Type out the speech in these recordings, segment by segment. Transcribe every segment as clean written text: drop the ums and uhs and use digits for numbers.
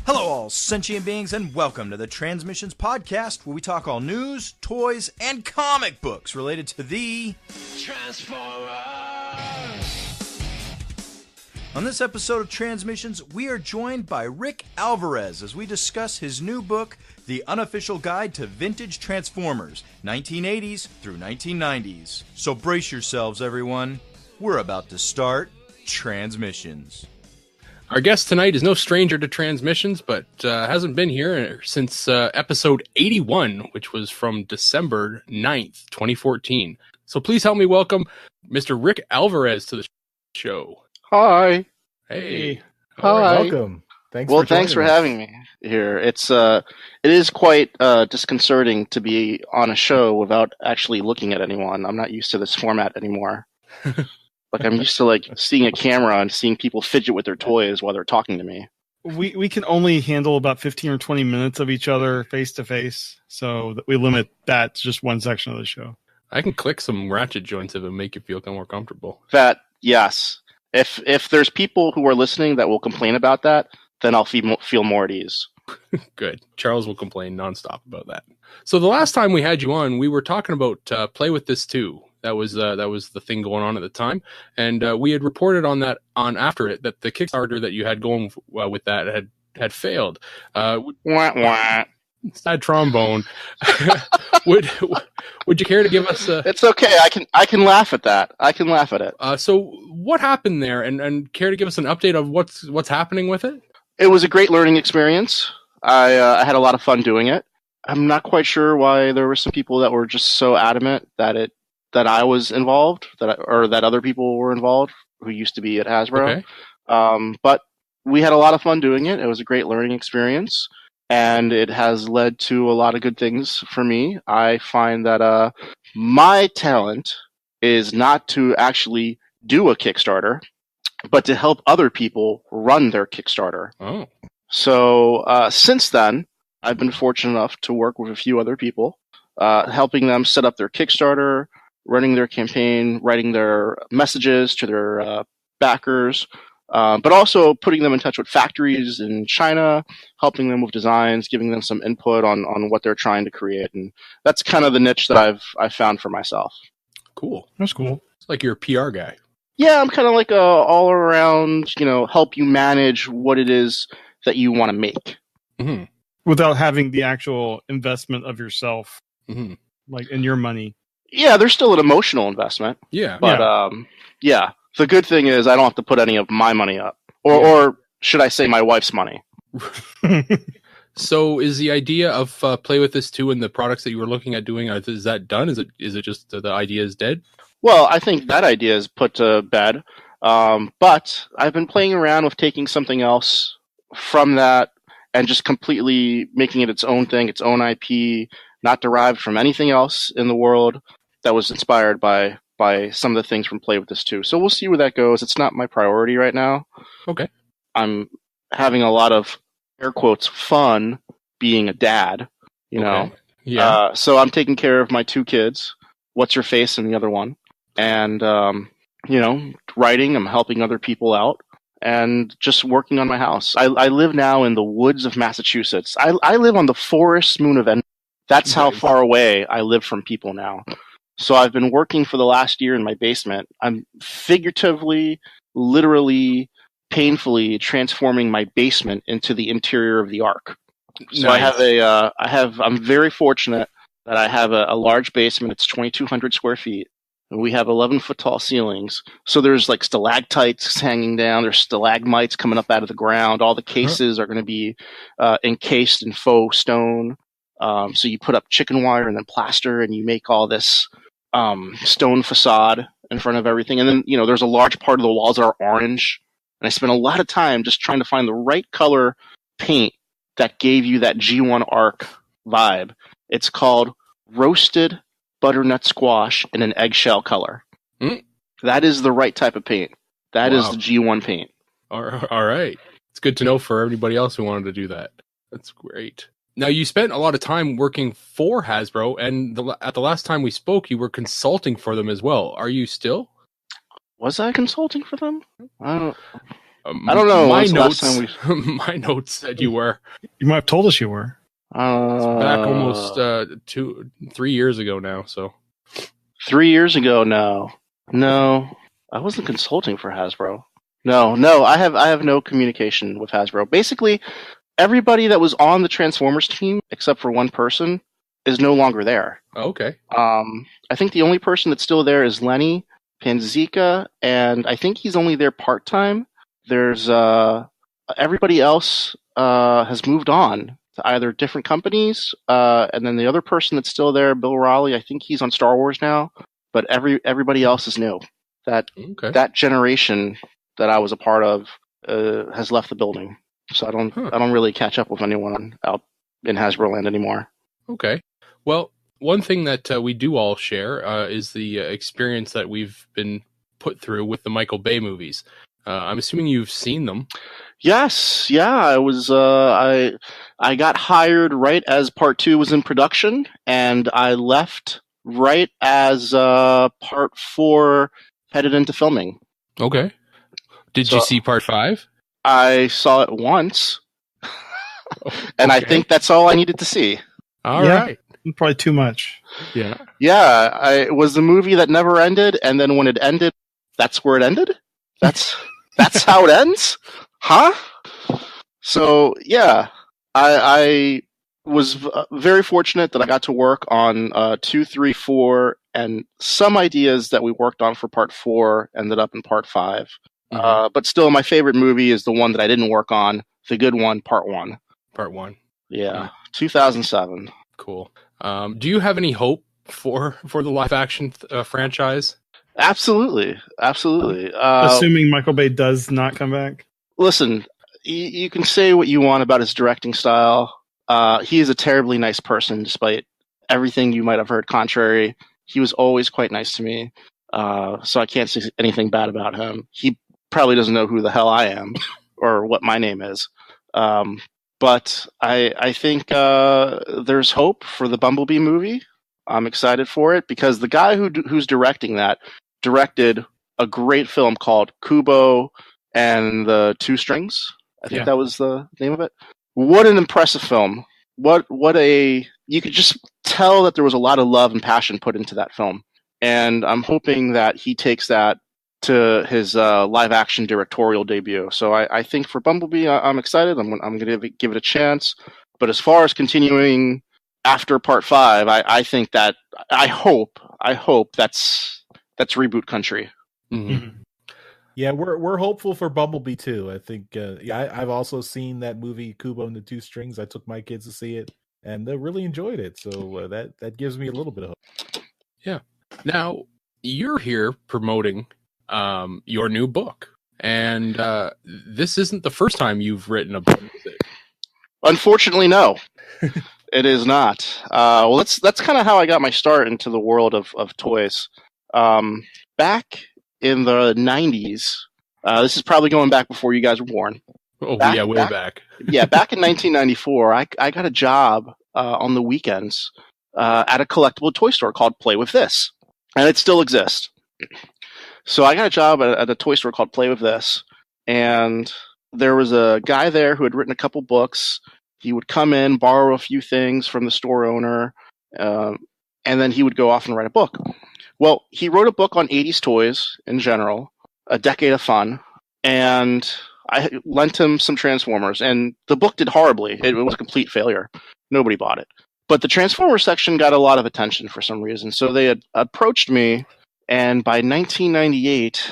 Hello, all sentient beings, and welcome to the TransMissions podcast, where we talk all news, toys, and comic books related to the Transformers. On this episode of TransMissions, we are joined by Rik Alvarez as we discuss his new book, The Unofficial Guide to Vintage Transformers, 1980s through 1990s. So brace yourselves, everyone. We're about to start TransMissions. Our guest tonight is no stranger to Transmissions, but hasn't been here since episode 81, which was from December 9th, 2014. So please help me welcome Mr. Rik Alvarez to the show. Hi. Hey. Hi. Welcome. Thanks for having me here. It is quite disconcerting to be on a show without actually looking at anyone. I'm not used to this format anymore. I'm used to seeing a camera and seeing people fidget with their toys while they're talking to me. We can only handle about 15 or 20 minutes of each other face to face, so that we limit that to just one section of the show. I can click some ratchet joints if it make you feel more comfortable. Yes. If there's people who are listening that will complain about that, then I'll feel more at ease. Good. Charles will complain nonstop about that. So the last time we had you on, we were talking about Play With This Too. That was the thing going on at the time, and we had reported on after it that the Kickstarter that you had going with that had failed. Sad trombone. Would you care to give us? It's okay. I can laugh at that. I can laugh at it. So what happened there, and care to give us an update of what's happening with it? It was a great learning experience. I had a lot of fun doing it. I'm not quite sure why there were some people that were just so adamant that I was involved, or that other people were involved who used to be at Hasbro. Okay. But we had a lot of fun doing it. It was a great learning experience, and it has led to a lot of good things for me. I find that my talent is not to actually do a Kickstarter, but to help other people run their Kickstarter. Oh. So since then, I've been fortunate enough to work with a few other people, helping them set up their Kickstarter, running their campaign, writing their messages to their backers, but also putting them in touch with factories in China, helping them with designs, giving them some input on what they're trying to create. And that's kind of the niche that I've found for myself. Cool. That's cool. It's like you're a PR guy. Yeah, I'm kind of like a all-around, help you manage what it is that you want to make. Mm-hmm. Without having the actual investment of yourself, mm-hmm. like in your money. Yeah, there's still an emotional investment. Yeah. But, yeah. The good thing is I don't have to put any of my money up. Or should I say my wife's money? So is the idea of Play With This Too and the products that you were looking at doing, is that done? Is it just the idea is dead? Well, I think that idea is put to bed. But I've been playing around with taking something else from that and just completely making it its own thing, its own IP, not derived from anything else in the world that was inspired by some of the things from Play With This Too. So we'll see where that goes. It's not my priority right now. Okay. I'm having a lot of, air quotes, fun being a dad, know. Yeah. So I'm taking care of my two kids, What's Your Face and the other one. And, writing, I'm helping other people out. And just working on my house. I live now in the woods of Massachusetts. I live on the forest moon of Endor. That's how far away I live from people now. So I've been working for the last year in my basement. I'm figuratively, literally, painfully transforming my basement into the interior of the Ark. So nice. I'm very fortunate that I have a large basement. It's 2,200 square feet. We have 11-foot tall ceilings. So there's stalactites hanging down. There's stalagmites coming up out of the ground. All the cases are going to be encased in faux stone. So you put up chicken wire and then plaster, and you make all this stone facade in front of everything. And then, there's a large part of the walls that are orange. And I spent a lot of time just trying to find the right color paint that gave you that G1 Arc vibe. It's called Roasted Butternut Squash in an eggshell color. Mm. That is the right type of paint. That is the G1 paint. All right. It's good to know for everybody else who wanted to do that. That's great. Now, you spent a lot of time working for Hasbro, and at the last time we spoke, you were consulting for them as well. Are you still? Was I consulting for them? I don't. I don't know. My When's the last notes, time my notes said you were. You might have told us you were. It's back almost 3 years ago now. So 3 years ago. No, I wasn't consulting for Hasbro. No, I have no communication with Hasbro. Basically, everybody that was on the Transformers team, except for one person, is no longer there. okay. I think the only person that's still there is Lenny Panzica, and I think he's only there part-time. There's everybody else has moved on to either different companies, and then the other person that's still there, Bill Raleigh, I think he's on Star Wars now, but everybody else is new. That generation that I was a part of has left the building, so I don't really catch up with anyone out in Hasbro land anymore. Okay. Well, one thing that we do all share is the experience that we've been put through with the Michael Bay movies. I'm assuming you've seen them. Yes, yeah. I was I got hired right as part 2 was in production, and I left right as part 4 headed into filming. Okay. Did you see part 5? I saw it once, and I think that's all I needed to see. All right. Probably too much. Yeah. Yeah, it was the movie that never ended, and then when it ended, that's where it ended? That's how it ends? Huh? So, yeah, I was very fortunate that I got to work on 2, 3, 4, and some ideas that we worked on for part 4 ended up in part 5. But still, my favorite movie is the one that I didn't work on, the good one, part 1. Part 1. Yeah, 2007. Cool. Do you have any hope for the live action franchise? Absolutely. Assuming Michael Bay does not come back. Listen, you can say what you want about his directing style. He is a terribly nice person, despite everything you might have heard contrary. He was always quite nice to me, so I can't say anything bad about him. He probably doesn't know who the hell I am or what my name is. But I think there's hope for the Bumblebee movie. I'm excited for it because the guy who's directing that directed a great film called Kubo and the Two Strings. I think that was the name of it. What an impressive film. You could just tell that there was a lot of love and passion put into that film. And I'm hoping that he takes that to his live action directorial debut. So I think for Bumblebee, I'm excited. I'm going to give it a chance. But as far as continuing after part 5, I think that I hope that's reboot country. Mm-hmm. Yeah, we're hopeful for Bumblebee too. I think I've also seen that movie Kubo and the Two Strings. I took my kids to see it, and they really enjoyed it. So that gives me a little bit of hope. Yeah. Now you're here promoting your new book, and this isn't the first time you've written a book. Unfortunately, no. It is not. Well, that's kind of how I got my start into the world of toys. Back in the 90s, this is probably going back before you guys were born. Oh, way back. Yeah, back in 1994, I got a job on the weekends at a collectible toy store called Play With This, and it still exists. So I got a job at a toy store called Play With This, and there was a guy there who had written a couple books. He would come in, borrow a few things from the store owner, and then he would go off and write a book. Well, he wrote a book on 80s toys in general, A Decade of Fun, and I lent him some Transformers, and the book did horribly. It was a complete failure. Nobody bought it. But the Transformers section got a lot of attention for some reason, so they had approached me, and by 1998,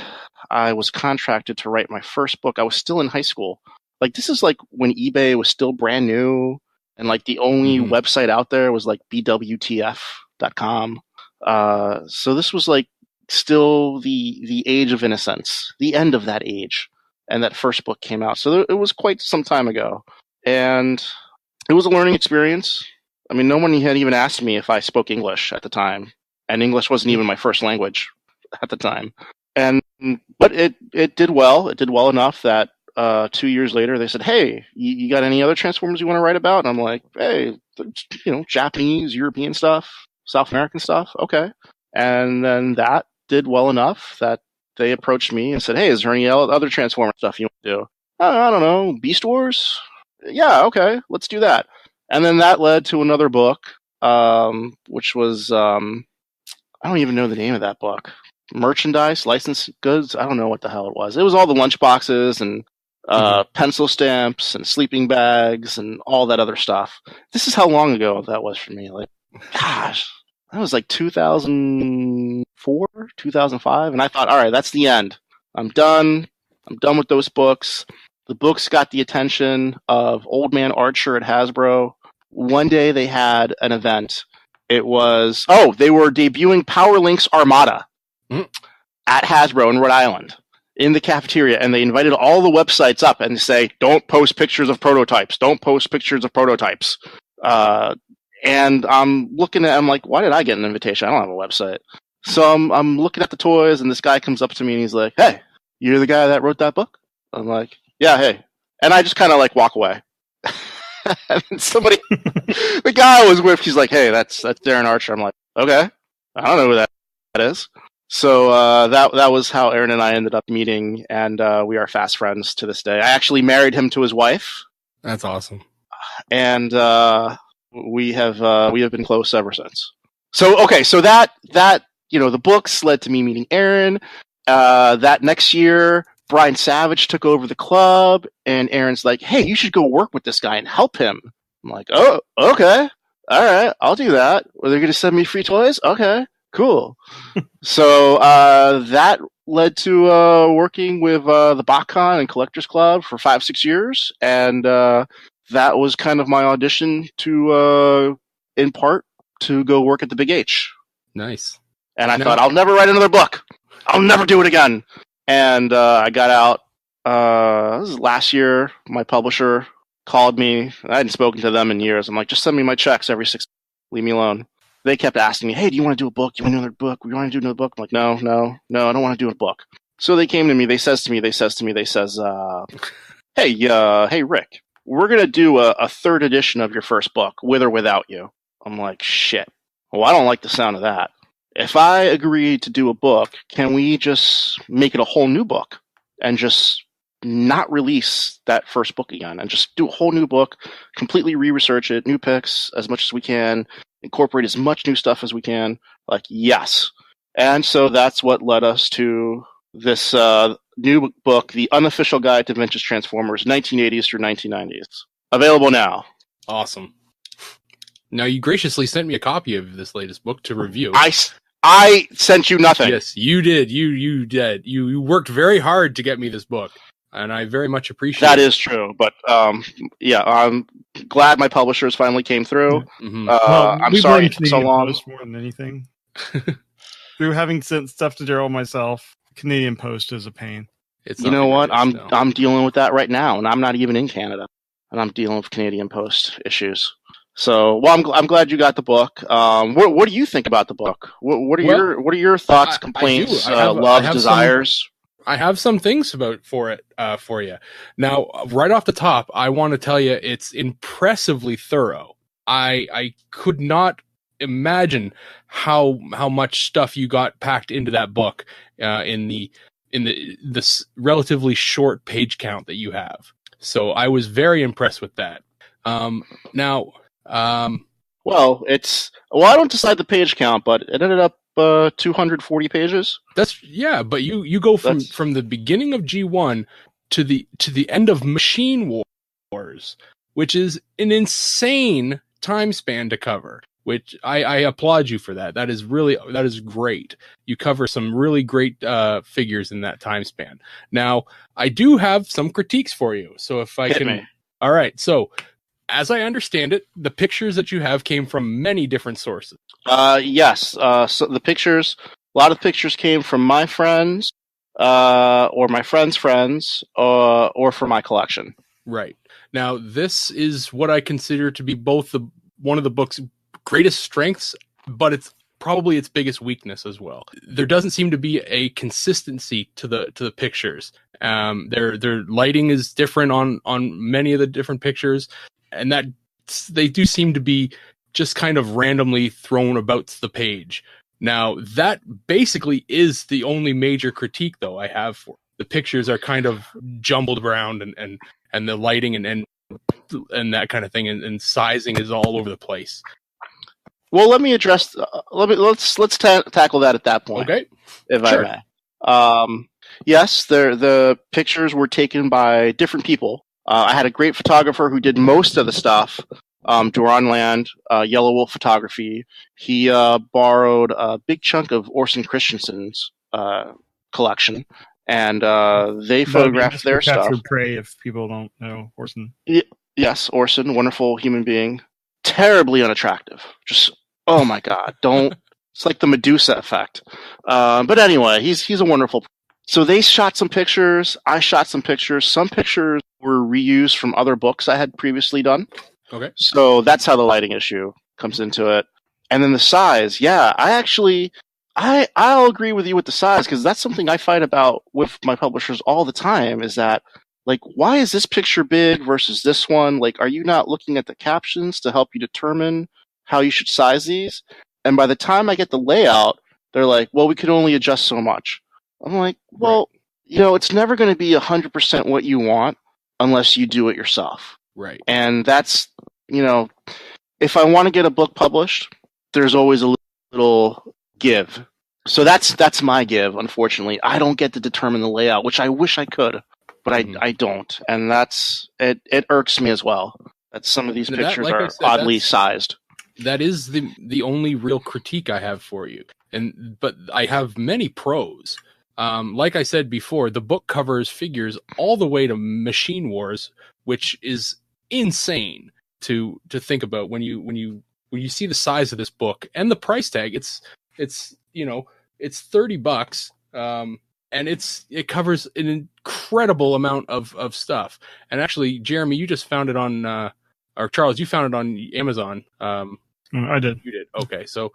I was contracted to write my first book. I was still in high school. Like, this is like when eBay was still brand new, and like the only website out there was like bwtf.com. So this was like still the age of innocence, the end of that age. And that first book came out. So it was quite some time ago. And it was a learning experience. I mean, no one had even asked me if I spoke English at the time. And English wasn't even my first language at the time. But it did well. It did well enough that 2 years later they said, "Hey, you got any other Transformers you want to write about?" And I'm like, "Hey, Japanese, European stuff, South American stuff, okay." And then that did well enough that they approached me and said, "Hey, is there any other Transformer stuff you want to do?" I don't know, Beast Wars? Yeah, okay, let's do that. And then that led to another book, which was, I don't even know the name of that book. Merchandise, licensed goods? I don't know what the hell it was. It was all the lunch boxes and pencil stamps and sleeping bags and all that other stuff. This is how long ago that was for me. Like, gosh, that was like 2004, 2005. And I thought, all right, that's the end. I'm done. I'm done with those books. The books got the attention of Old Man Archer at Hasbro. One day they had an event. It was, they were debuting Power Links Armada at Hasbro in Rhode Island in the cafeteria. And they invited all the websites up and say, don't post pictures of prototypes. Don't post pictures of prototypes. And I'm looking at, I'm like, why did I get an invitation? I don't have a website. So I'm looking at the toys and this guy comes up to me and he's like, "Hey, you're the guy that wrote that book?" I'm like, "Yeah, hey." And I just kind of like walk away. And somebody, the guy I was with, he's like, "Hey, that's Darren Archer." I'm like, "Okay, I don't know who that is." So that was how Aaron and I ended up meeting, and we are fast friends to this day. I actually married him to his wife. That's awesome. And we have been close ever since. So okay, so that the books led to me meeting Aaron. That next year, Brian Savage took over the club, and Aaron's like, "Hey, you should go work with this guy and help him." I'm like, "Oh, okay. All right, I'll do that. Are they going to send me free toys? Okay, cool." So that led to working with the BotCon and Collectors Club for 5-6 years, and that was kind of my audition to, in part, to go work at the Big H. Nice. And I thought, I'll never write another book. I'll never do it again. And I got out. This is last year. My publisher called me. I hadn't spoken to them in years. I'm like, just send me my checks every 6 months. Leave me alone. They kept asking me, "Hey, do you want to do a book? Do you want to do another book? We want to do another book?" I'm like, no, I don't want to do a book. So they came to me. They says, "Hey, Rick, we're going to do a third edition of your first book, with or without you." I'm like, shit. Well, I don't like the sound of that. If I agree to do a book, can we just make it a whole new book and just not release that first book again and just do a whole new book, completely re-research it, new picks as much as we can, incorporate as much new stuff as we can? Like, yes. And so that's what led us to this new book, The Unofficial Guide to Vintage Transformers, 1980s through 1990s. Available now. Awesome. Now, you graciously sent me a copy of this latest book to review. I sent you nothing. Yes, you did. You did. You worked very hard to get me this book, and I very much appreciate that. It. Is true, but I'm glad my publishers finally came through. Mm-hmm. I'm sorry it took so long. Post more than anything. Through having sent stuff to Daryl myself, Canadian Post is a pain. It's you know what? I'm dealing with that right now, and I'm not even in Canada, and I'm dealing with Canadian Post issues. So, well, I'm glad you got the book. What do you think about the book? What are your thoughts, complaints, loves, desires? I have some things for you. Now, right off the top, I want to tell you it's impressively thorough. I could not imagine how much stuff you got packed into that book in this relatively short page count that you have. So I was very impressed with that. Well, I don't decide the page count, but it ended up 240 pages. But you go from the beginning of G1 to the end of Machine Wars, which is an insane time span to cover. Which I applaud you for that. That is great. You cover some really great figures in that time span. Now, I do have some critiques for you. So if I can, me. All right. So, as I understand it, the pictures that you have came from many different sources. Yes. So the pictures, a lot of pictures came from my friends, or my friends' friends, or from my collection. Right. Now, this is what I consider to be both one of the book's greatest strengths, but it's probably its biggest weakness as well. There doesn't seem to be a consistency to the pictures. Their lighting is different on many of the different pictures. And that they do seem to be just kind of randomly thrown about the page. Now, that basically is the only major critique, though, I have for it. The pictures are kind of jumbled around, and the lighting and that kind of thing, and sizing is all over the place. Well, let me address. Let's tackle that at that point. Okay, if sure. I may. Yes, the pictures were taken by different people. I had a great photographer who did most of the stuff. Duran Land, Yellow Wolf Photography. He borrowed a big chunk of Orson Christensen's collection, and they photographed their stuff. Captured Prey, if people don't know Orson. Yes, Orson, wonderful human being, terribly unattractive. Just, oh my God, don't. It's like the Medusa effect. But anyway, he's a wonderful. So they shot some pictures. I shot some pictures. Some pictures were reused from other books I had previously done. Okay. So that's how the lighting issue comes into it. And then the size. Yeah, I'll agree with you with the size, because that's something I fight about with my publishers all the time, is that, like, why is this picture big versus this one? Like, are you not looking at the captions to help you determine how you should size these? And by the time I get the layout, they're like, well, we can only adjust so much. I'm like, well, right. It's never going to be 100% what you want unless you do it yourself. Right. And that's, if I want to get a book published, there's always a little give. So that's my give, unfortunately. I don't get to determine the layout, which I wish I could, but I don't. And it irks me as well that some of these pictures are oddly sized. That is the only real critique I have for you. But I have many pros. Like I said before, the book covers figures all the way to Machine Wars, which is insane to think about when you see the size of this book and the price tag. It's $30, and it covers an incredible amount of stuff. And actually, Jeremy, you just found it on, or Charles, you found it on Amazon. I did. You did. Okay, so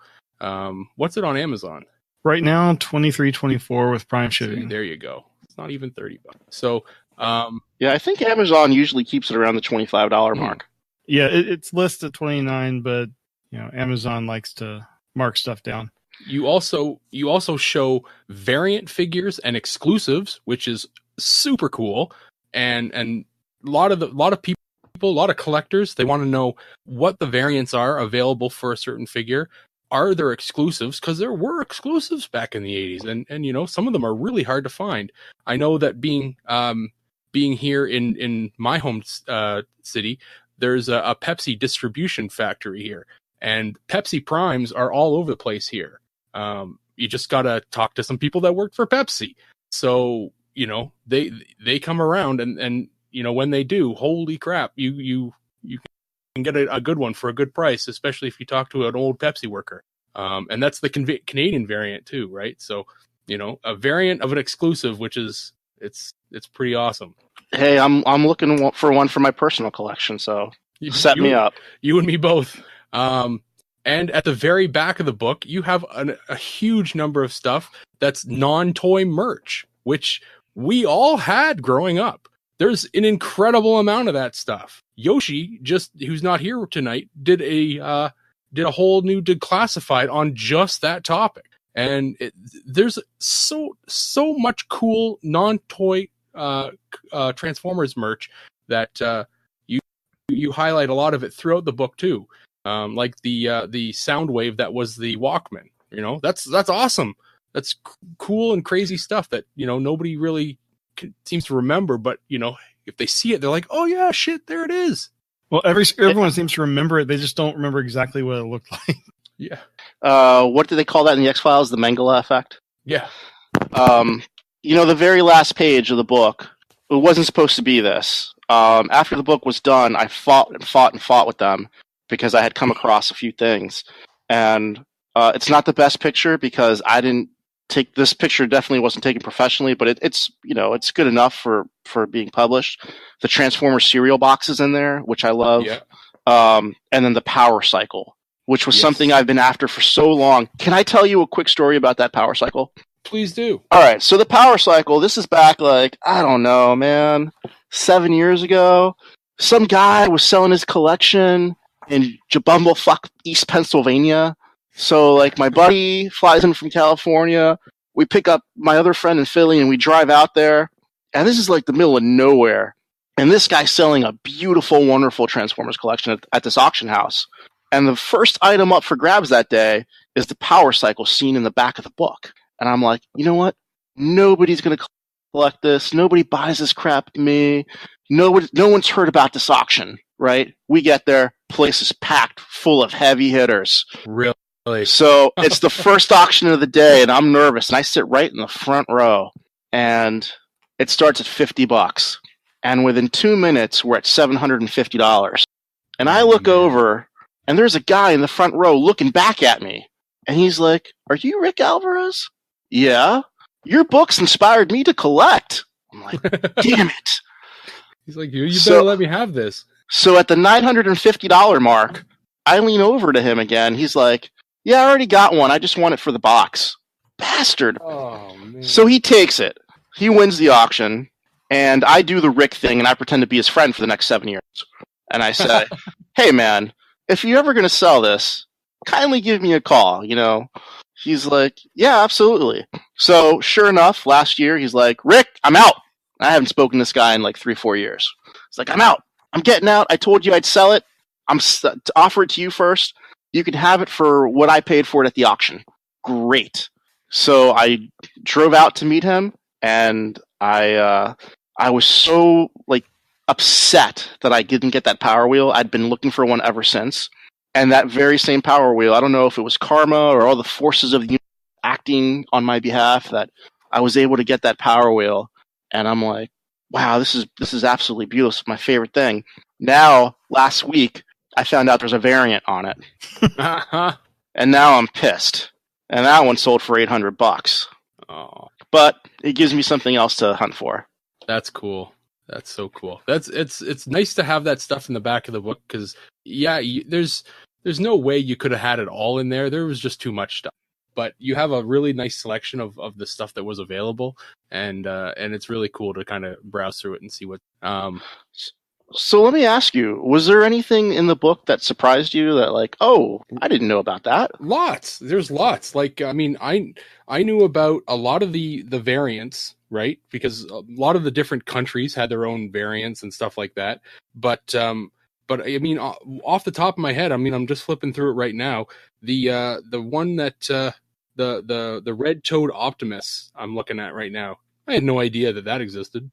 what's it on Amazon? Right now, $23.24 with Prime shipping. See, there you go. It's not even $30. So, yeah, I think Amazon usually keeps it around the $25 mark. Yeah, it's listed at $29, but Amazon likes to mark stuff down. You also show variant figures and exclusives, which is super cool, and a lot of people, a lot of collectors, they want to know what the variants are available for a certain figure. Are there exclusives? Because there were exclusives back in the 80s, and some of them are really hard to find. I know that being here in my home city, there's a Pepsi distribution factory here, and Pepsi Primes are all over the place here. You just gotta talk to some people that work for Pepsi. So they come around, and when they do, holy crap, you can get a good one for a good price, especially if you talk to an old Pepsi worker. And that's the Canadian variant too, right? So, a variant of an exclusive, which is it's pretty awesome. Hey, I'm looking for one for my personal collection, so set me up. You and me both. And at the very back of the book, you have a huge number of stuff that's non-toy merch, which we all had growing up. There's an incredible amount of that stuff. Yoshi, who's not here tonight, did a whole new Declassified on just that topic. And there's so much cool non-toy Transformers merch that you highlight a lot of it throughout the book too. Like the Soundwave that was the Walkman. That's awesome. That's cool and crazy stuff that nobody really seems to remember, but if they see it, they're like, oh yeah, shit, there it is. Well, everyone seems to remember it. They just don't remember exactly what it looked like. Yeah. What do they call that in the X-Files? The Mengele effect? Yeah. The very last page of the book, it wasn't supposed to be this. After the book was done, I fought with them because I had come across a few things. And it's not the best picture because I didn't take this picture. Definitely wasn't taken professionally, but it's good enough for being published. The Transformers cereal boxes in there, which I love. Yeah. And then the Power Cycle, which was something I've been after for so long. Can I tell you a quick story about that Power Cycle? Please do. All right. So the Power Cycle, this is back I don't know, man, 7 years ago. Some guy was selling his collection in Bumblefuck, East Pennsylvania. So like my buddy flies in from California. We pick up my other friend in Philly and we drive out there. And this is like the middle of nowhere. And this guy's selling a beautiful, wonderful Transformers collection at this auction house. And the first item up for grabs that day is the power cycle scene in the back of the book. And I'm like, you know what? Nobody's going to collect this. Nobody buys this crap to me. No one's heard about this auction, right? We get there. Place is packed full of heavy hitters. Really? So it's the first auction of the day, and I'm nervous. And I sit right in the front row. And it starts at $50. And within 2 minutes, we're at $750. And I look over, and there's a guy in the front row looking back at me. And he's like, "Are you Rik Alvarez?" "Yeah." "Your books inspired me to collect." I'm like, damn it. He's like, you better let me have this. So at the $950 mark, I lean over to him again. He's like, "Yeah, I already got one. I just want it for the box." Bastard. Oh, man. So he takes it. He wins the auction. And I do the Rik thing, and I pretend to be his friend for the next 7 years. And I say, "Hey, man, if you're ever going to sell this, kindly give me a call, you know?" He's like, "Yeah, absolutely." So sure enough, last year, he's like, "Rik, I'm out." I haven't spoken to this guy in like 3-4 years. He's like, "I'm out. I'm getting out. I told you I'd sell it. To offer it to you first. You can have it for what I paid for it at the auction." Great. So I drove out to meet him, and I was so like upset that I didn't get that Power Wheel. I'd been looking for one ever since. And that very same Power Wheel, I don't know if it was karma or all the forces of the universe acting on my behalf, that I was able to get that Power Wheel. And I'm like, wow, this is absolutely beautiful. It's my favorite thing. Now, last week, I found out there's a variant on it. And now I'm pissed. And that one sold for $800. Oh, But it gives me something else to hunt for. that's cool. That's so cool. It's nice to have that stuff in the back of the book because there's no way you could have had it all in there. There was just too much stuff. But you have a really nice selection of the stuff that was available, and it's really cool to kind of browse through it and see what. So let me ask you: was there anything in the book that surprised you that, like, oh, I didn't know about that? Lots. There's lots. Like, I mean, I knew about a lot of the variants, right? Because a lot of the different countries had their own variants and stuff like that. But I mean, off the top of my head, I mean, I'm just flipping through it right now. The one that the Red Toad Optimus I'm looking at right now. I had no idea that existed.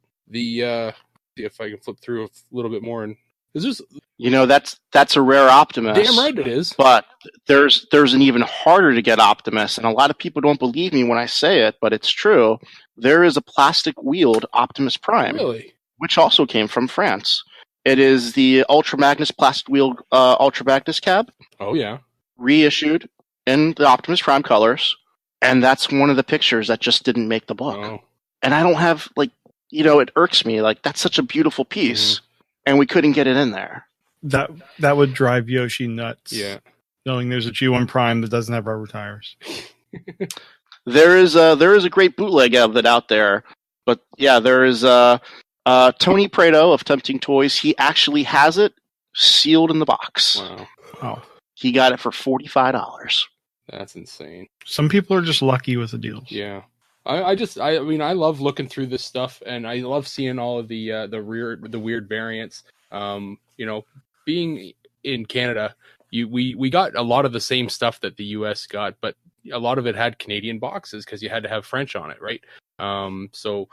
See if I can flip through a little bit more, and is this? You know, that's a rare Optimus. Damn right it is. But there's an even harder to get Optimus, and a lot of people don't believe me when I say it, but it's true. There is a plastic wheeled Optimus Prime, Really? which also came from France. It is the Ultra Magnus plastic wheeled Ultra Magnus cab, Oh yeah. reissued in the Optimus Prime colors, and that's one of the pictures that just didn't make the book. Oh. And I don't have, like, you know, it irks me. Like, that's such a beautiful piece, and we couldn't get it in there. That would drive Yoshi nuts. Yeah. Knowing there's a G1 Prime that doesn't have rubber tires. There is a great bootleg of it out there, but yeah, there is Tony Prado of Tempting Toys. He actually has it sealed in the box. Wow. Oh, He got it for $45. That's insane. some people are just lucky with the deals. Yeah. I mean, I love looking through this stuff, and I love seeing all of the weird variants. You know, being in Canada, we got a lot of the same stuff that the US got, but a lot of it had Canadian boxes because you had to have French on it, right? So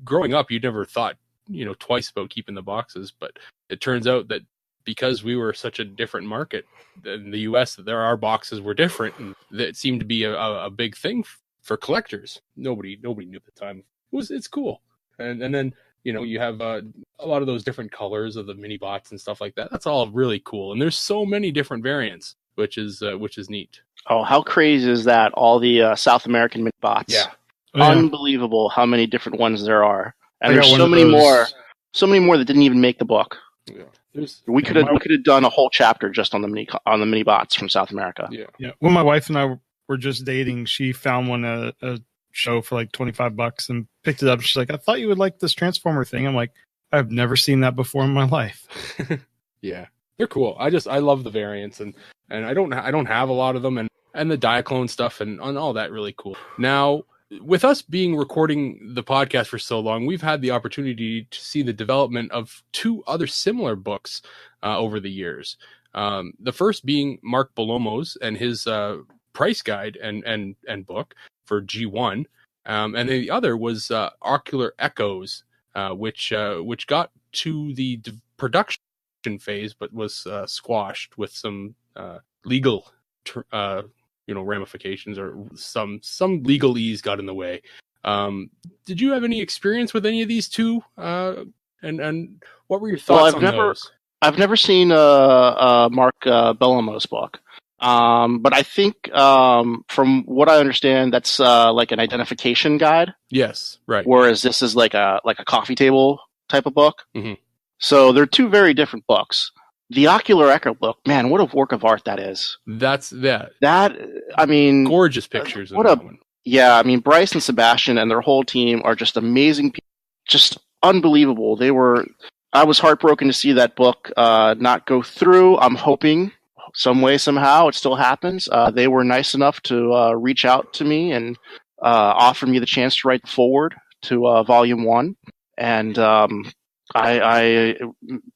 growing up, you never thought, you know, twice about keeping the boxes, but it turns out that because we were such a different market than the US, that our boxes were different, and that seemed to be a big thing for collectors. Nobody knew at the time. It's cool, and then, you know, you have a lot of those different colors of the mini bots and stuff like that. That's all really cool, and there's so many different variants, which is neat. Oh, how crazy is that? All the South American mini bots. Yeah. Oh, yeah. Unbelievable how many different ones there are, and I there's got one so of many those. more that didn't even make the book. Yeah. We could have done a whole chapter just on the mini bots from South America. Yeah. Yeah. When my wife and I were just dating, she found one at a show for like $25 and picked it up. She's like, "I thought you would like this Transformer thing." I'm like, "I've never seen that before in my life." Yeah, they're cool. I love the variants, and I don't have a lot of them, and and the Diaclone stuff and all that really cool. Now, with us recording the podcast for so long, we've had the opportunity to see the development of 2 other similar books over the years. The first being Mark Bellomo's and his price guide and book for G1, and then the other was Ocular Echoes, which got to the production phase, but was squashed with some legal ramifications, or some legalese got in the way. Did you have any experience with any of these 2? And what were your thoughts on those? I've never seen Mark Bellomo's book, but I think from what I understand, that's like an identification guide. Yes, right. Whereas this is like a coffee table type of book. Mm-hmm. So they're 2 very different books. The Ocular Echo book, man, what a work of art that is. That's that. I mean, gorgeous pictures. That one. Yeah, I mean, Bryce and Sebastian and their whole team are just amazing people, just unbelievable. I was heartbroken to see that book not go through. I'm hoping some way, somehow, it still happens. They were nice enough to reach out to me and offer me the chance to write the foreword to Volume 1. And I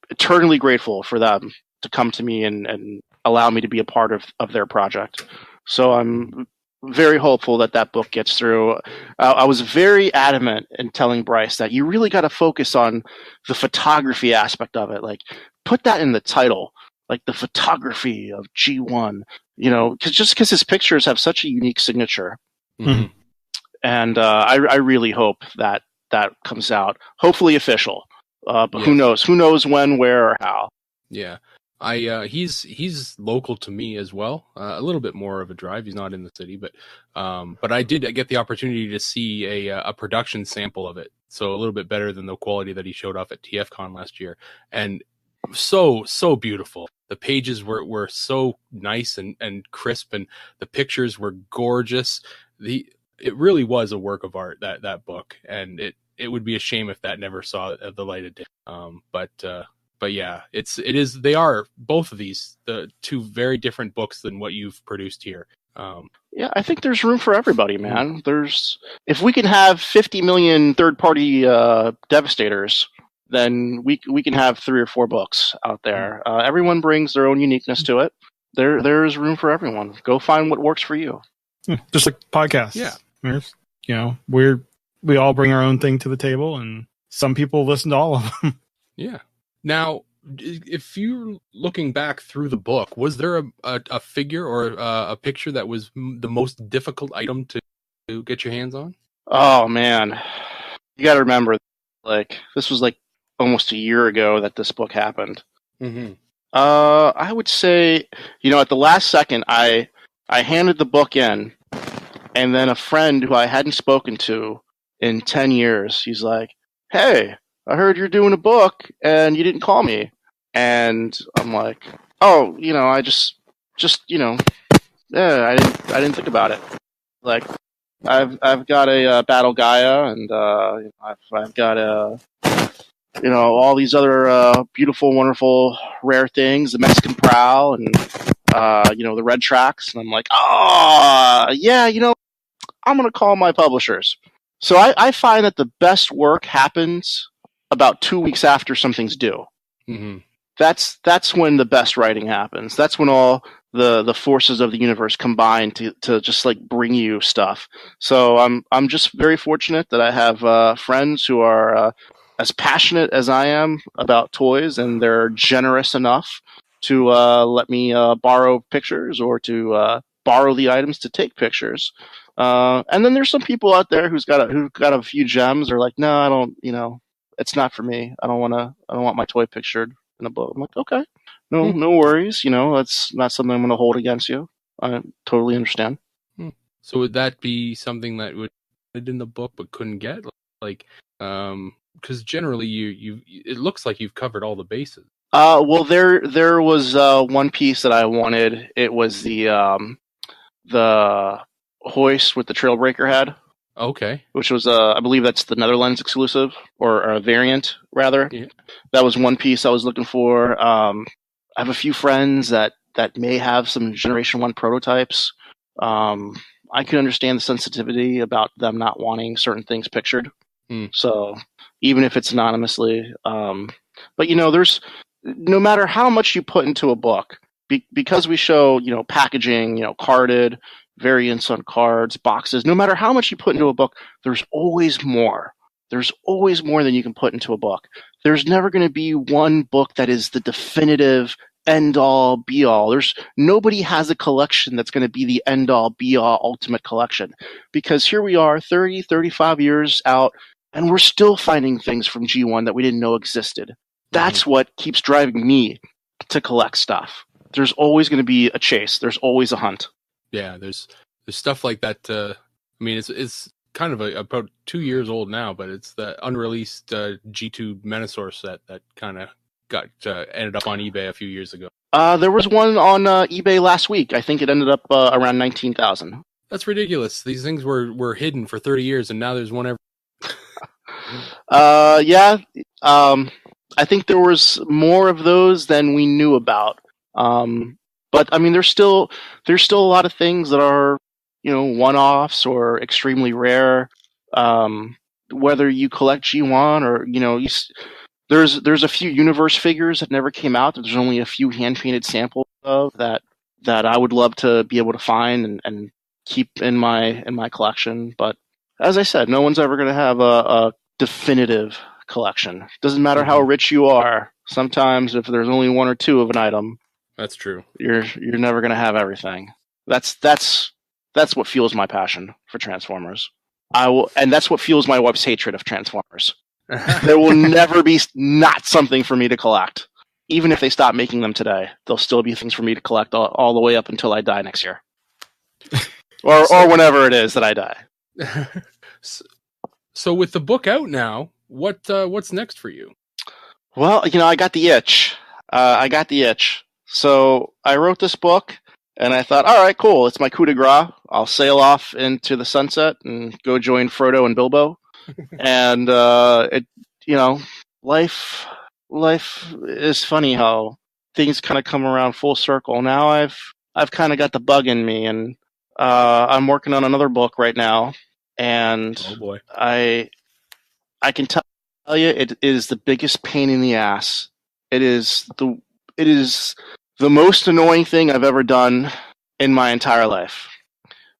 eternally grateful for them to come to me and allow me to be a part of their project. So I'm very hopeful that book gets through. I was very adamant in telling Bryce that you really got to focus on the photography aspect of it. Like, put that in the title, like the photography of G1, because his pictures have such a unique signature. Mm-hmm. And I really hope that comes out, hopefully official. But yes. Who knows when, where, or how. Yeah. He's local to me as well. A little bit more of a drive. He's not in the city, but I did get the opportunity to see a production sample of it. So a little bit better than the quality that he showed off at TFCon last year. And so beautiful. The pages were so nice and crisp, and the pictures were gorgeous. It really was a work of art, that book, and it would be a shame if that never saw the light of day. But yeah, they are both of these, the 2 very different books than what you've produced here. Yeah, I think there's room for everybody, man. If we can have 50 million third-party Devastators, then we can have 3 or 4 books out there. Everyone brings their own uniqueness to it. There's room for everyone. Go find what works for you. Just like podcasts. Yeah. We all bring our own thing to the table, and some people listen to all of them. Yeah. Now, if you're looking back through the book, was there a figure or a picture that was the most difficult item to get your hands on? Oh, man. You got to remember, this was almost a year ago that this book happened. Mm-hmm. I would say, at the last second, I handed the book in, and then a friend who I hadn't spoken to in 10 years, he's like, "Hey, I heard you're doing a book and you didn't call me." And I'm like, "Oh, I just I didn't think about it. Like, I've got a Battle Gaia, and I've got all these other beautiful, wonderful, rare things, the Mexican Prowl, and the Red Tracks." And I'm like, "Oh, yeah, I'm gonna call my publishers." So I find that the best work happens about 2 weeks after something's due. Mm-hmm. That's when the best writing happens. That's when all the forces of the universe combine to just bring you stuff. So I'm just very fortunate that I have friends who are as passionate as I am about toys, and they're generous enough to let me borrow pictures or to borrow the items to take pictures. And then there's some people out there who've got a few gems. They're like, "No, I don't. It's not for me. I don't want my toy pictured in a book." I'm like, "Okay, no worries. That's not something I'm going to hold against you. I totally understand." So would that be something that would in the book but couldn't get, because generally you it looks like you've covered all the bases. Well, there was one piece that I wanted. It was the hoist with the Trailbreaker head. Okay. Which was, I believe that's the Netherlands exclusive, or a variant, rather. Yeah. That was one piece I was looking for. I have a few friends that may have some Generation 1 prototypes. I can understand the sensitivity about them not wanting certain things pictured. So even if it's anonymously, but there's no matter how much you put into a book, because we show packaging, carded variants on cards, boxes. No matter how much you put into a book, there's always more. There's always more than you can put into a book. There's never going to be one book that is the definitive end all be all. Nobody has a collection that's going to be the end all be all ultimate collection, because here we are 30, 35 years out, and we're still finding things from G1 that we didn't know existed. That's what keeps driving me to collect stuff. There's always going to be a chase. There's always a hunt. Yeah, there's stuff like that. I mean, it's kind of about 2 years old now, but it's the unreleased G2 Menosaur set that kind of got ended up on eBay a few years ago. There was one on eBay last week. I think it ended up around 19,000. That's ridiculous. These things were hidden for 30 years, and now there's one every. Yeah. I think there was more of those than we knew about. But I mean, there's still a lot of things that are, one-offs or extremely rare. Whether you collect G1 or, there's a few universe figures that never came out that there's only a few hand-painted samples of that I would love to be able to find and keep in my collection. But as I said, no one's ever going to have a definitive collection. Doesn't matter how rich you are. Sometimes if there's only one or two of an item, that's true. You're never going to have everything. That's what fuels my passion for Transformers. And that's what fuels my wife's hatred of Transformers. There will never be not something for me to collect. Even if they stop making them today, there'll still be things for me to collect all the way up until I die next year. or whenever it is that I die. So with the book out now, what's next for you? Well, I got the itch. So I wrote this book, and I thought, all right, cool. It's my coup de grace. I'll sail off into the sunset and go join Frodo and Bilbo. And life is funny how things kind of come around full circle. Now I've kind of got the bug in me, and I'm working on another book right now. And oh boy, I can tell you, it is the biggest pain in the ass. It is the most annoying thing I've ever done in my entire life.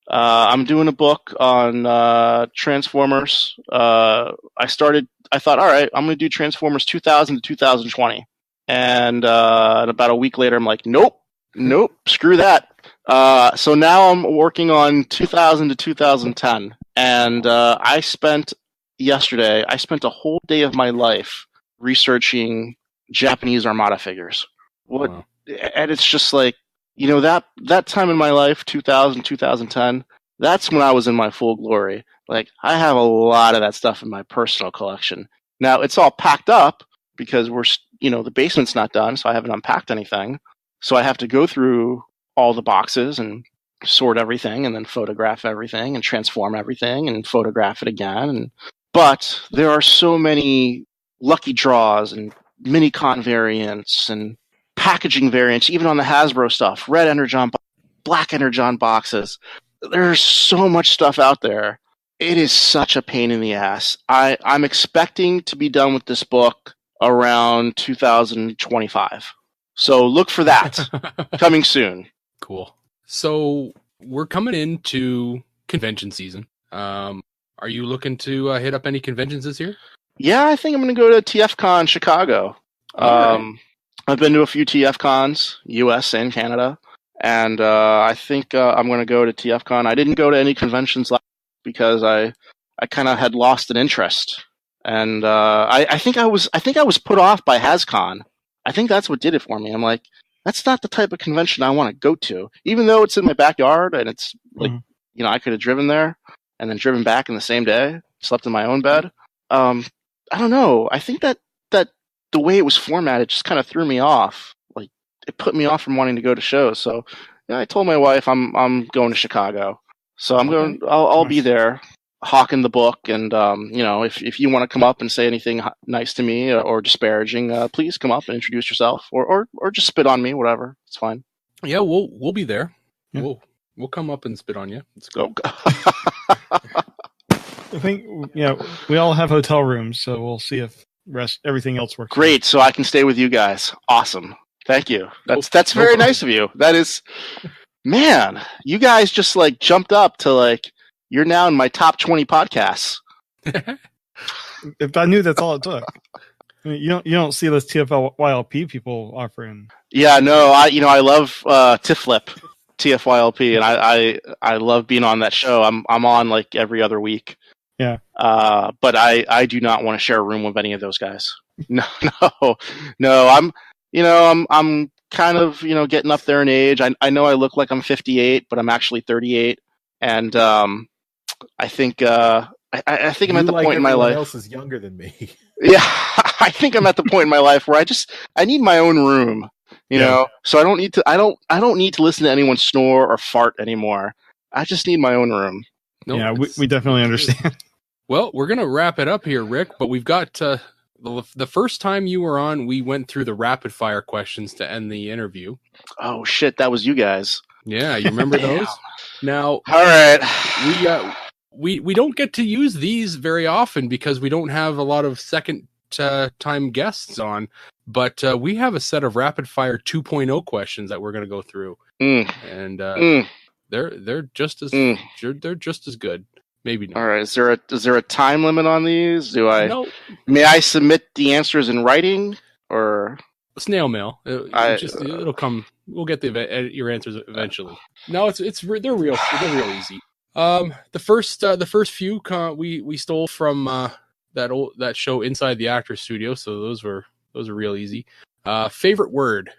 I'm doing a book on Transformers. I thought, all right, I'm going to do Transformers 2000 to 2020. And about a week later, I'm like, nope, screw that. So now I'm working on 2000 to 2010. And I spent a whole day of my life researching Japanese Armada figures. Wow. And it's just like, that time in my life, 2000, 2010, that's when I was in my full glory. Like, I have a lot of that stuff in my personal collection. Now, it's all packed up because the basement's not done, so I haven't unpacked anything. So I have to go through all the boxes and sort everything and then photograph everything and transform everything and photograph it again. But there are so many lucky draws and mini-con variants and packaging variants, even on the Hasbro stuff, red Energon, black Energon boxes. There's so much stuff out there. It is such a pain in the ass. I'm expecting to be done with this book around 2025. So look for that coming soon. Cool. So we're coming into convention season. Are you looking to hit up any conventions this year? Yeah, I think I'm going to go to TFCon Chicago. Right. I've been to a few TF Cons, US and Canada, and I think I'm going to go to TFCon. I didn't go to any conventions last because I kind of had lost an interest, and I think I was put off by HasCon. I think that's what did it for me. I'm like, that's not the type of convention I want to go to, even though it's in my backyard and it's like, I could have driven there and then driven back in the same day, slept in my own bed. I don't know. I think that the way it was formatted just kind of threw me off. Like, it put me off from wanting to go to shows. So I told my wife I'm going to Chicago. So I'll be there hawking the book. And, if you want to come up and say anything nice to me or disparaging, please come up and introduce yourself or just spit on me, whatever. It's fine. Yeah, we'll be there. Yeah. We'll come up and spit on you. Let's go. I think we all have hotel rooms, so we'll see if everything else works. Great, so I can stay with you guys. Awesome. Thank you. That's very nice of you. That is, man, you guys just like jumped up to like, you're now in my top 20 podcasts. If I knew, that's all it took. I mean, you don't see those TFYLP people offering. Yeah, no, I love TFYLP, and I love being on that show. I'm on like every other week. Yeah. But I do not want to share a room with any of those guys. No. I'm kind of, getting up there in age. I know I look like I'm 58, but I'm actually 38. And, I think I'm at the point in my life. Else is younger than me. Yeah. I think I'm at the point in my life where I need my own room, you know, so I don't need to listen to anyone snore or fart anymore. I just need my own room. Nope, yeah, we definitely understand. Well, we're going to wrap it up here, Rick, but we've got the first time you were on, we went through the rapid fire questions to end the interview. Oh, shit. That was you guys. Yeah, you remember those? Now, all right. We don't get to use these very often because we don't have a lot of second time guests on, but we have a set of rapid fire 2.0 questions that we're going to go through. And they're just as they're just as good. Maybe not. All right. Is there a time limit on these? No. May I submit the answers in writing or snail mail? It'll come. We'll get your answers eventually. No, they're real easy. The first few we stole from that show Inside the Actors Studio, so those are real easy. Favorite word?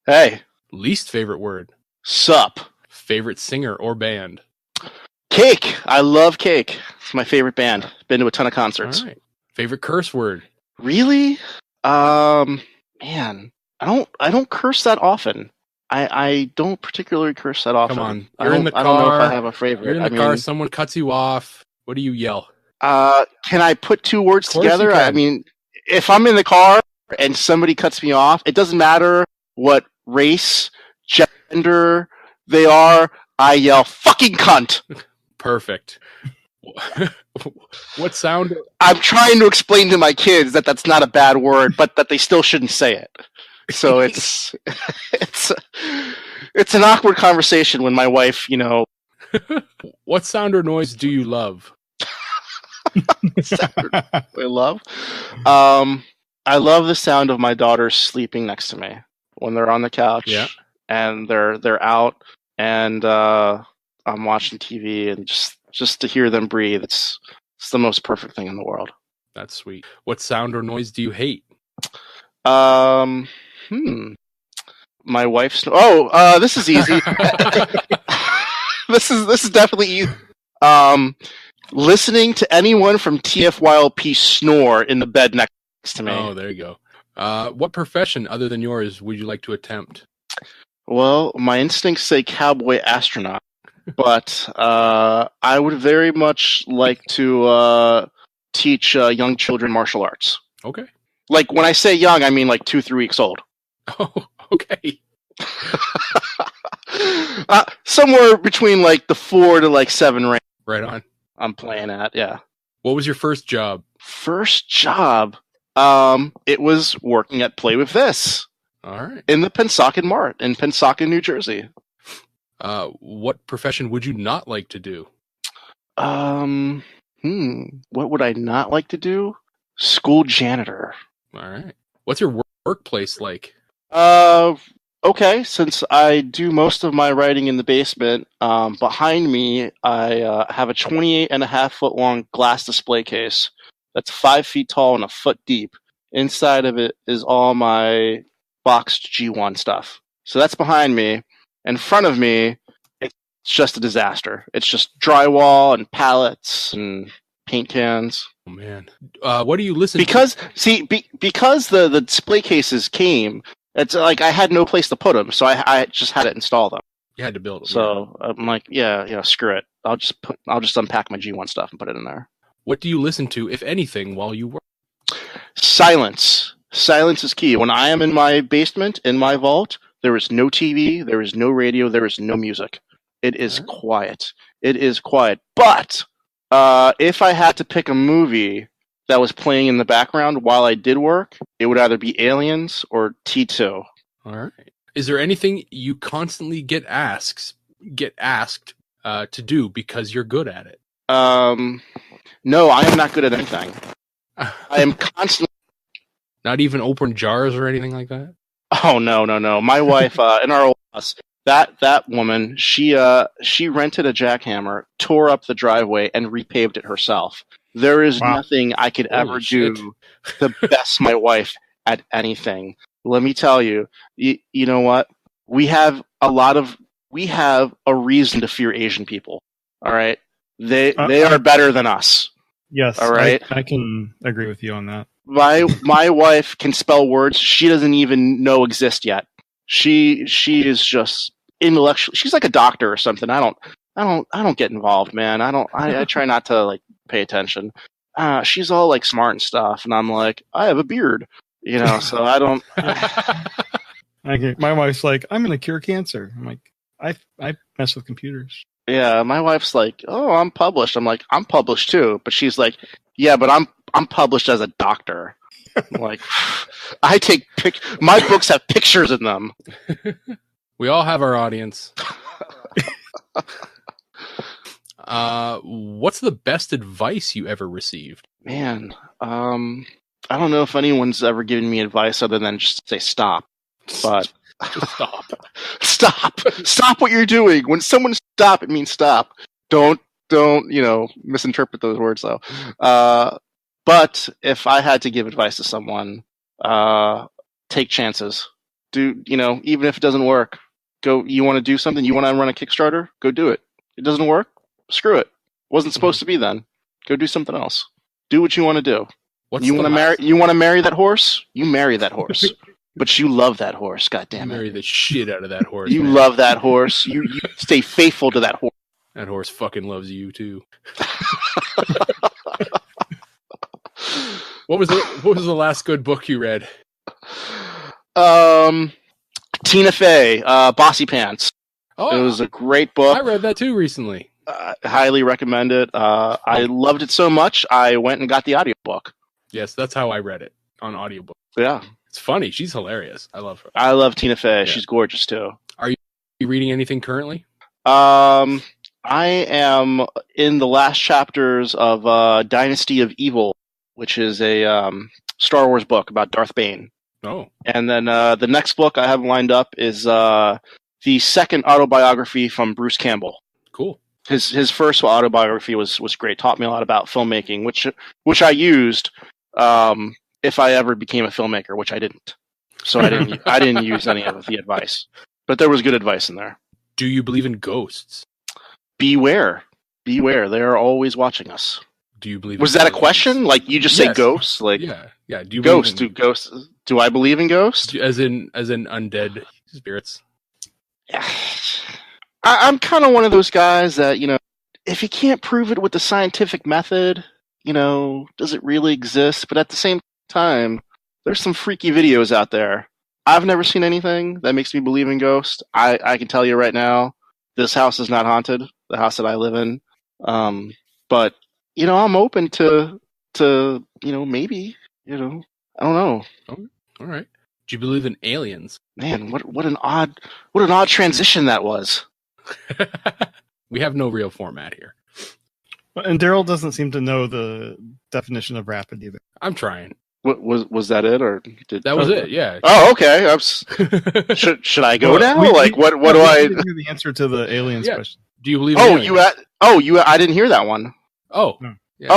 Hey. Least favorite word? Sup. Favorite singer or band? Cake. I love Cake. It's my favorite band. Been to a ton of concerts. All right. Favorite curse word? Really? Man, I don't curse that often. I don't particularly curse that often. Come on. I don't know if I have a favorite. You're in the car, someone cuts you off. What do you yell? Can I put two words together? I mean, if I'm in the car and somebody cuts me off, it doesn't matter what race, gender they are, I yell, fucking cunt! Perfect. What sound? I'm trying to explain to my kids that that's not a bad word, but that they still shouldn't say it. So it's an awkward conversation when my wife, What sound or noise do you love? I love? I love the sound of my daughters sleeping next to me when they're on the couch. Yeah. And they're out, and I'm watching TV, and just to hear them breathe, it's the most perfect thing in the world. That's sweet. What sound or noise do you hate? My wife's. This is easy. This is definitely easy. Listening to anyone from TFYLP snore in the bed next to me. Oh, there you go. What profession other than yours would you like to attempt? Well, my instincts say cowboy astronaut, but I would very much like to teach young children martial arts. Okay. Like, when I say young, I mean like 2-3 weeks old. Oh, okay. Somewhere between like the 4 to like 7 range. Right on. I'm playing at, yeah. What was your first job? First job? It was working at Play With This. All right. In the Pennsauken Mart in Pennsauken, New Jersey. What profession would you not like to do? What would I not like to do? School janitor. All right. What's your workplace like? Okay, since I do most of my writing in the basement, behind me I have a 28.5-foot long glass display case that's 5 feet tall and a foot deep. Inside of it is all my boxed G1 stuff. So that's behind me. In front of me, it's just a disaster. It's just drywall and pallets and paint cans. Oh man, what do you listen because, to? Because the display cases came, it's like I had no place to put them, so I just had to install them. You had to build them. So I'm like, yeah, screw it. I'll just unpack my G1 stuff and put it in there. What do you listen to, if anything, while you work? Silence. Silence is key. When I am in my basement, in my vault, there is no TV, there is no radio, there is no music. It is quiet. It is quiet. But if I had to pick a movie that was playing in the background while I did work, it would either be Aliens or T2. All right. Is there anything you constantly get asked to do because you're good at it? No, I am not good at anything. I am constantly. Not even open jars or anything like that? Oh no. My wife in our old house, that woman, she rented a jackhammer, tore up the driveway, and repaved it herself. There is nothing I could ever do to best my wife at anything. Let me tell you, you know what? We have a reason to fear Asian people. All right, they are better than us. Yes, all right. I can agree with you on that. My wife can spell words she doesn't even know exist yet. She is just intellectual. She's like a doctor or something. I don't get involved, man. I try not to like pay attention. She's all like smart and stuff, and I'm like, I have a beard, so I don't. My wife's like, I'm gonna cure cancer. I'm like, I mess with computers. Yeah, my wife's like, oh, I'm published. I'm like, I'm published too, but she's like, yeah, but I'm published as a doctor. I'm like, I take my books have pictures in them. We all have our audience. What's the best advice you ever received? Man, I don't know if anyone's ever given me advice other than just say stop. But stop what you're doing. When someone stop, it means stop. Don't misinterpret those words though. But if I had to give advice to someone, take chances. Even if it doesn't work, go. You want to do something? You want to run a Kickstarter? Go do it. It doesn't work? Screw it. Wasn't supposed to be then. Go do something else. Do what you want to do. You want to marry that horse? You marry that horse. But you love that horse, goddammit. Marry the shit out of that horse. You love that horse. You stay faithful to that horse. That horse fucking loves you too. What was the last good book you read? Tina Fey, Bossy Pants. Oh, it was a great book. I read that too recently. Highly recommend it. I loved it so much, I went and got the audiobook. Yes, that's how I read it, on audiobook. Yeah. It's funny. She's hilarious. I love her. I love Tina Fey. Yeah. She's gorgeous too. Are you reading anything currently? I am in the last chapters of Dynasty of Evil, which is a Star Wars book about Darth Bane. Oh. And then the next book I have lined up is the second autobiography from Bruce Campbell. Cool. His first autobiography was great. Taught me a lot about filmmaking, which I used if I ever became a filmmaker, which I didn't. So I didn't use any of the advice. But there was good advice in there. Do you believe in ghosts? Beware. They are always watching us. Do you believe? Was that a question? Like you just say ghosts? Like yeah. Do you ghosts? Do I believe in ghosts? As in undead spirits? I'm kind of one of those guys that if you can't prove it with the scientific method, does it really exist? But at the same time, there's some freaky videos out there. I've never seen anything that makes me believe in ghosts. I can tell you right now, this house is not haunted. The house that I live in, but I'm open to maybe I don't know. All right. Do you believe in aliens? Man, what an odd transition that was. We have no real format here. And Daryl doesn't seem to know the definition of Rappin either. I'm trying. What was that it or that was it? Yeah. Oh, okay. Should I go now? What do I? Hear the answer to the aliens question. Do you believe? In aliens? I didn't hear that one. Oh. Yeah.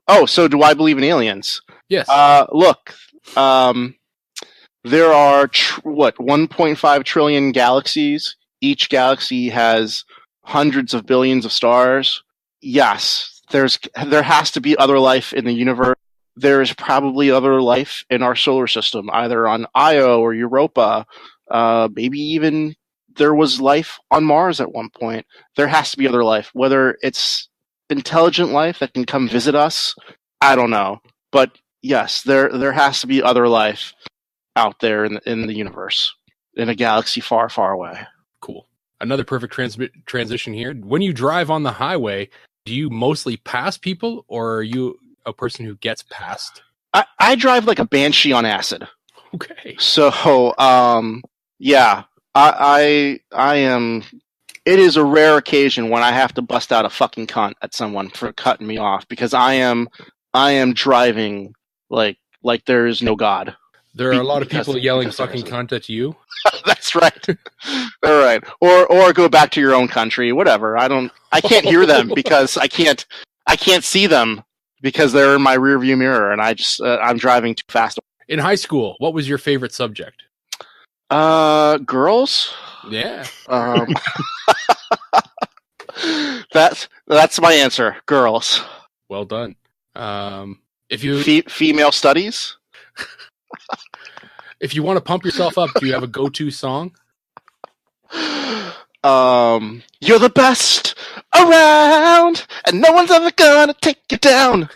Oh. So do I believe in aliens? Yes. Look. There are 1.5 trillion galaxies. Each galaxy has hundreds of billions of stars. Yes, there has to be other life in the universe. There is probably other life in our solar system, either on Io or Europa. Maybe even there was life on Mars at one point. There has to be other life. Whether it's intelligent life that can come visit us, I don't know. But yes, there has to be other life out there in the universe, in a galaxy far, far away. Cool. another perfect transition here. When you drive on the highway, do you mostly pass people, or are you a person who gets passed? I drive like a banshee on acid. Okay. So, yeah, I am. It is a rare occasion when I have to bust out a fucking cunt at someone for cutting me off, because I am driving like there is no God. There are a lot of people yelling fucking cunt at you. That's right. All right. Or go back to your own country, whatever. I can't hear them because I can't see them because they're in my rearview mirror, and I'm driving too fast. In high school, what was your favorite subject? Girls? Yeah. That's my answer. Girls. Well done. If you female studies? If you want to pump yourself up, do you have a go-to song? You're the best around, and no one's ever gonna take you down.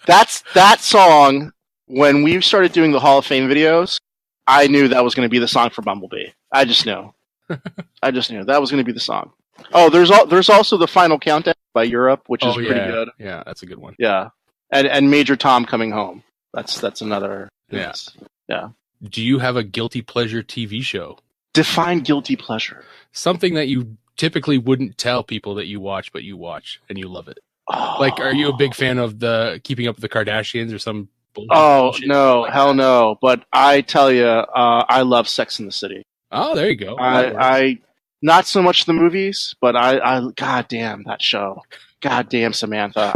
That song. When we started doing the Hall of Fame videos, I knew that was going to be the song for Bumblebee. I just knew. That was going to be the song. Oh, there's also the Final Countdown by Europe, which is pretty good. Yeah, that's a good one. Yeah, and Major Tom Coming Home. That's another. Yes. Yeah. Do you have a guilty pleasure TV show? Define guilty pleasure. Something that you typically wouldn't tell people that you watch, but you watch and you love it. Oh. Like, are you a big fan of the Keeping Up with the Kardashians or some? Oh no, hell no! But I tell you, I love Sex and the City. Oh, there you go. I not so much the movies, but I goddamn that show. Goddamn Samantha.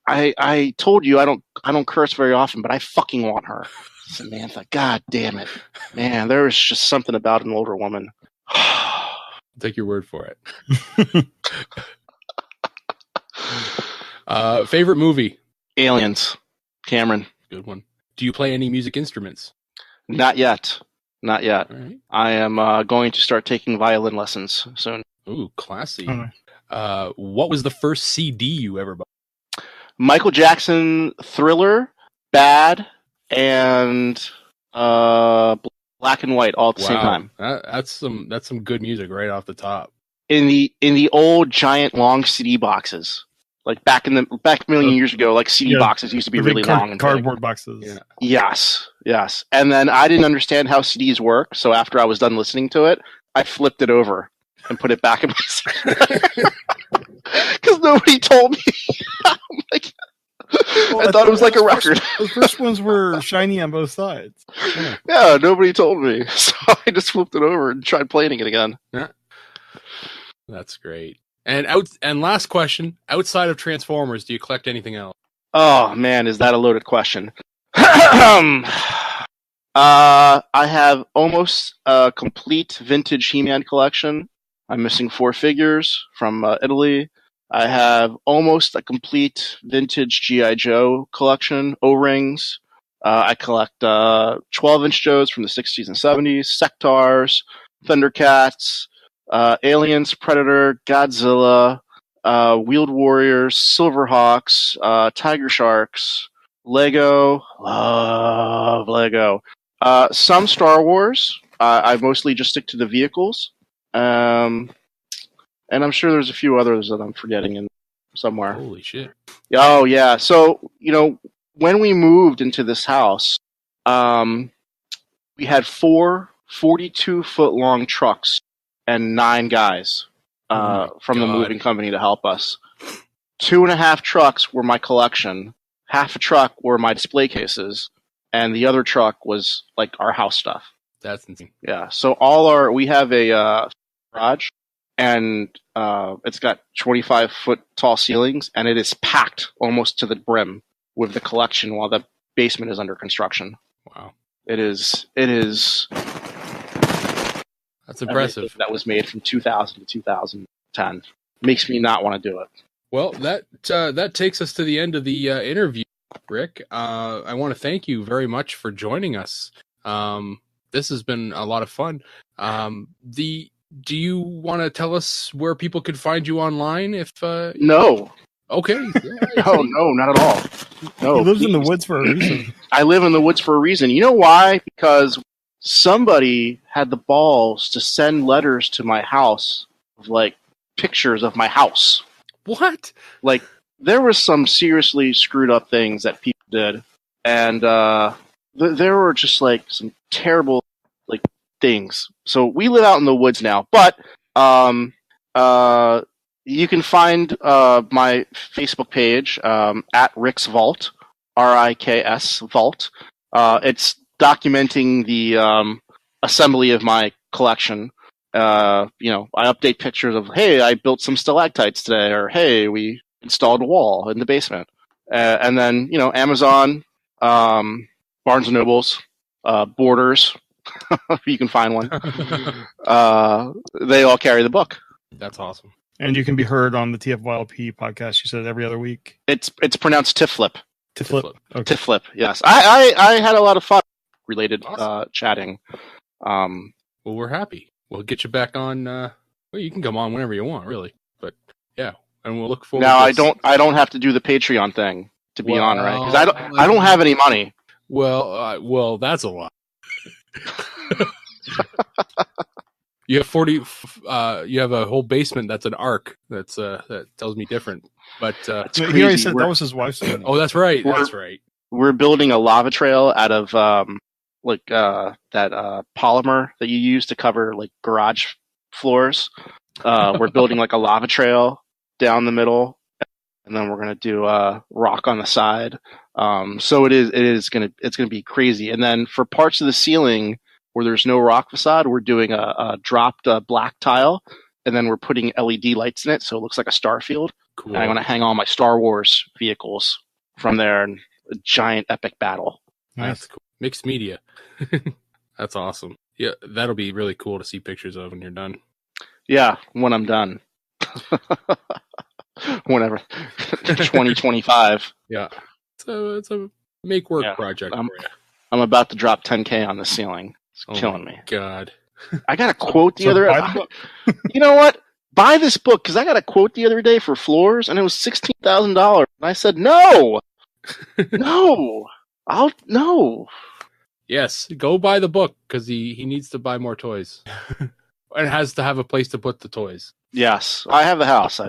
I told you I don't curse very often, but I fucking want her. Samantha, god damn it. Man, there was just something about an older woman. I'll take your word for it. Favorite movie? Aliens. Cameron. Good one. Do you play any music instruments? Not yet. Not yet. Right. I am going to start taking violin lessons soon. Ooh, classy. Oh. What was the first CD you ever bought? Michael Jackson, Thriller, Bad, and Black and White all at the same time. That's some good music right off the top. In the old giant long CD boxes, like back a million years ago, like CD boxes used to be really long and cardboard big. boxes. Yeah. Yes. And then I didn't understand how CDs work, so after I was done listening to it, I flipped it over and put it back in my because nobody told me. I thought it was like a record. The first ones were shiny on both sides. Yeah, nobody told me, so I just flipped it over and tried playing it again. Yeah, that's great. And last question: outside of Transformers, do you collect anything else? Oh man, is that a loaded question? I have almost a complete vintage He-Man collection. I'm missing 4 figures from Italy. I have almost a complete vintage G.I. Joe collection, O-rings. I collect 12-inch Joes from the 60s and 70s, Sectars, Thundercats, Aliens, Predator, Godzilla, Wheeled Warriors, Silverhawks, Tiger Sharks, Lego. Love Lego. Some Star Wars. I mostly just stick to the vehicles. And I'm sure there's a few others that I'm forgetting in somewhere. Holy shit. Oh, yeah. So, when we moved into this house, we had 4 42-foot-long trucks and 9 guys from the moving company to help us. 2.5 trucks were my collection. Half a truck were my display cases. And the other truck was, like, our house stuff. That's insane. Yeah. So we have a garage. And it's got 25-foot tall ceilings, and it is packed almost to the brim with the collection while the basement is under construction. Wow. It is. That's impressive. That was made from 2000 to 2010. Makes me not want to do it. Well, that takes us to the end of the interview, Rick. I want to thank you very much for joining us. This has been a lot of fun. Do you want to tell us where people could find you online? No. Okay. Yeah, no, not at all. No. He lives in the woods for a reason. I live in the woods for a reason. You know why? Because somebody had the balls to send letters to my house of like pictures of my house. What? Like there were some seriously screwed up things that people did, and there were just like some terrible like things. So we live out in the woods now, but you can find my Facebook page at Rik's Vault, RIKS Vault. It's documenting the assembly of my collection. I update pictures of, hey, I built some stalactites today, or hey, we installed a wall in the basement. And then, Amazon, Barnes and Nobles, Borders, you can find one. They all carry the book. That's awesome. And you can be heard on the TFYLP podcast. You said every other week. It's pronounced Tiflip. Tiflip. Okay. Tiflip. Yes, I had a lot of fun related chatting. Well, we're happy. We'll get you back on. Well, you can come on whenever you want, really. But yeah, and we'll look forward. Now to I don't have to do the Patreon thing to be on, right? Because I don't have any money. Well, that's a lot. You have 40. You have a whole basement that's an arc. That tells me different. But he already said that was his wife's money. Oh, that's right. That's right. We're building a lava trail out of that polymer that you use to cover like garage floors. We're building like a lava trail down the middle, and then we're gonna do rock on the side. So it's gonna be crazy. And then for parts of the ceiling where there's no rock facade, we're doing a dropped black tile, and then we're putting LED lights in it, so it looks like a star field. Cool. And I'm gonna hang all my Star Wars vehicles from there, and a giant epic battle. Nice. That's cool. Mixed media. That's awesome. Yeah, that'll be really cool to see pictures of when you're done. Yeah, when I'm done. Whenever. 2025. Yeah. It's a make work project for you. I'm about to drop 10K on the ceiling. It's killing me. God. I got a quote the other day. You know what? Buy this book, because I got a quote the other day for floors, and it was $16,000. And I said, no. No. No. Yes, go buy the book, because he needs to buy more toys. And has to have a place to put the toys. Yes. I have the house.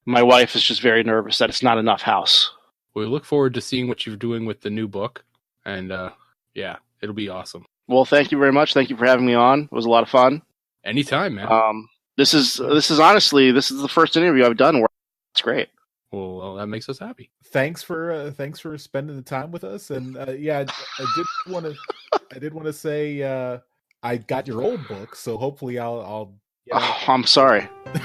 My wife is just very nervous that it's not enough house. We look forward to seeing what you're doing with the new book. And yeah, it'll be awesome. Well, thank you very much. Thank you for having me on. It was a lot of fun. Anytime, man. This is honestly the first interview I've done where it's great. Well, that makes us happy. Thanks for spending the time with us. And yeah, I did want to say I got your old book, so hopefully I'll I'm sorry. No,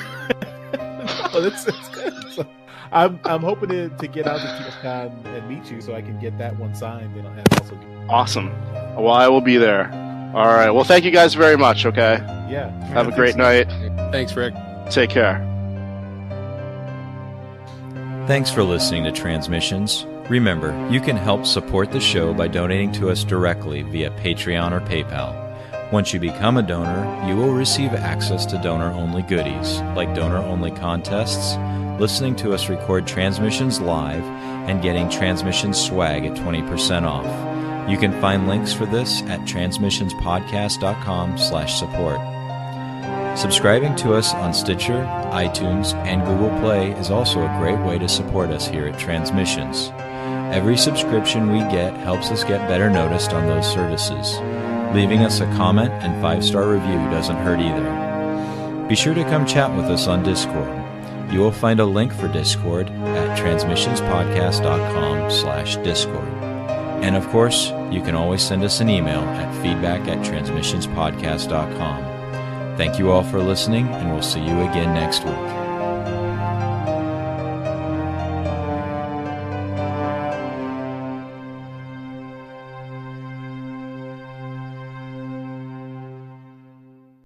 it's good. So I'm hoping to get out to TFCon and meet you, so I can get that one signed and also. Awesome. Well, I will be there. All right. Well, thank you guys very much. Okay. Yeah. Have a great night. Thanks, Rik. Take care. Thanks for listening to Transmissions. Remember, you can help support the show by donating to us directly via Patreon or PayPal. Once you become a donor, you will receive access to donor-only goodies, like donor-only contests, listening to us record transmissions live, and getting Transmissions swag at 20% off. You can find links for this at transmissionspodcast.com/support. Subscribing to us on Stitcher, iTunes, and Google Play is also a great way to support us here at Transmissions. Every subscription we get helps us get better noticed on those services. Leaving us a comment and 5-star review doesn't hurt either. Be sure to come chat with us on Discord. You will find a link for Discord at transmissionspodcast.com/Discord. And of course, you can always send us an email at feedback@transmissionspodcast.com. Thank you all for listening, and we'll see you again next week.